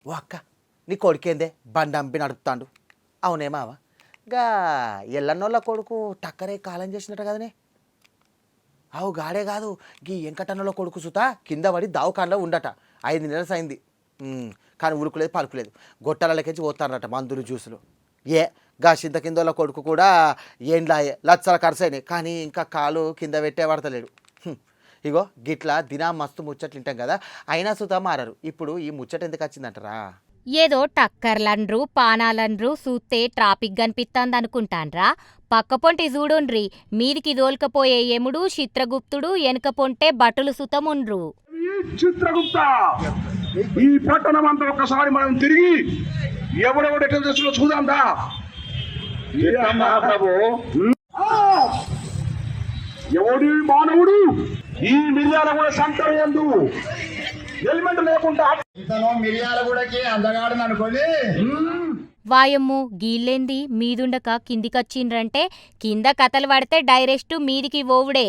ఓ అక్క నీ కొడుకేందే బండి అంపి నడుపుతాండు. అవునే మావా గా ఎల్లన్నోళ్ళ కొడుకు టక్కరే కాలం చేసినట్టు కదనే. అవు గాడే కాదు గీ వెంకటన్నోళ్ళ కొడుకు సుతా కింద పడి దావకాండలో ఉండట. 5 నెలలు అయింది. కానీ ఉరుకులేదు పలుకులేదు. గొట్టాలకెంచి పోతారట మందులు జ్యూసులు. గా చింత కిందోళ్ళ కొడుకు కూడా ఏండ్లాయే లచ్చల ఖర్చు అయినాయి. కానీ ఇంకా కాలు కింద పెట్టే పడతలేడు. ఇగో గిట్లా దినా మస్తు ముచ్చట్లు వింటాం కదా, అయినా సుతా మారరు. ఇప్పుడు ఈ ముచ్చట ఎందుకు వచ్చిందంటారా? ఏదో టక్కర్లండ్రు పానాలండ్రు సూత్తే ట్రాఫిక్ కనిపిస్తాందనుకుంటాన్రా. పక్కపొంటి చూడుండ్రి, మీదికి దోల్కపోయే ఎముడు చిత్రగుప్తుడు, వెనుకపోంటే బటులు సుతముండ్రు. చిత్రగుప్త ఈ పట్టణం అంతా ఒక్కసారి మనం తిరిగి ఎవడెవడ దశలో చూద్దాందా మహాప్రభు. ఎవడి మానవుడు ఈ మిర్యాల కూడా సంతరం ఎందు హెల్మెట్ లేకుండా మిరియాల కూడాకి అందగాడని అనుకోని వాయమ్ము గీళ్ళేంది మీదుండక కిందికొచ్చిండ్రంటే, కింద కథలు పడితే డైరెక్ట్ మీదికి ఓవుడే.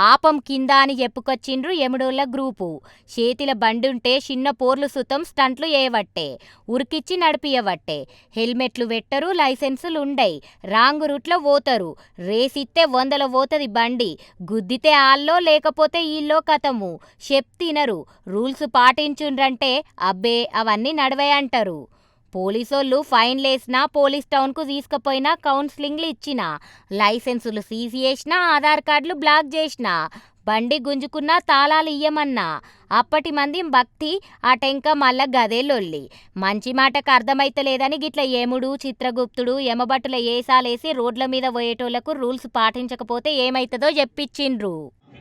ఆపం కింద అని చెప్పుకొచ్చిండ్రు ఎముడోళ్ళ గ్రూపు. చేతిల బండుంటే చిన్న పోర్లు సుతం స్టంట్లు వేయవట్టే, ఉరికిచ్చి నడిపియవట్టే. హెల్మెట్లు పెట్టరు, లైసెన్సులుండయి, రాంగు రూట్లో పోతారు. రేసిస్తే 100లో పోతుంది బండి. గుద్దితే ఆల్లో లేకపోతే ఈల్లో కథము. చెప్తినరు. రూల్స్ పాటించుండ్రంటే అబ్బే అవన్నీ నడవే అంటారు. పోలీసోళ్ళు ఫైన్లేసినా, పోలీస్ టౌన్కు తీసుకుపోయినా, కౌన్సిలింగ్లు ఇచ్చినా, లైసెన్సులు సీజ్ చేసినా, ఆధార్ కార్డులు బ్లాక్ చేసినా, బండి గుంజుకున్నా తాళాలు ఇయ్యమన్నా అప్పటి మంది భక్తి అటెంక మళ్ళా గదే లొల్లి. మంచి మాటకు అర్థమైతలేదని గిట్ల ఎముడు చిత్రగుప్తుడు ఎమబట్టుల ఏసాలేసి రోడ్ల మీద పోయేటోళ్లకు రూల్స్ పాటించకపోతే ఏమైతుందో చెప్పించిండ్రు.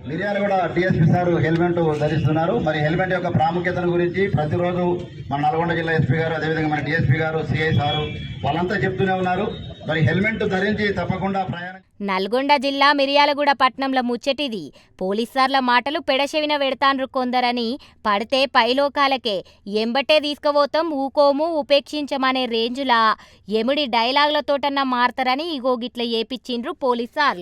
మిరియాలు కూడా డిఎస్పీ సార్ హెల్మెట్ ధరిస్తున్నారు. మరి హెల్మెట్ యొక్క ప్రాముఖ్యతను గురించి ప్రతిరోజు మన నల్గొండ జిల్లా ఎస్పీ గారు, అదేవిధంగా మన డిఎస్పీ గారు, సిఐ సారు వాళ్ళంతా చెప్తూనే ఉన్నారు. మరి హెల్మెట్ ధరించి తప్పకుండా ప్రయాణం. నల్గొండ జిల్లా మిర్యాలగూడ పట్నంలో ముచ్చటిది. పోలీసార్ల మాటలు పెడచెవిన పెడతాన్రు కొందరని. పడితే పైలోకాలకే ఎంబటే తీసుకుపోతాం, ఊకోము, ఉపేక్షించమనే రేంజులా ఎముడి డైలాగులతోటన్నా మారతారని ఇగో గిట్ల ఏపిచ్చిండ్రు పోలీసార్లు.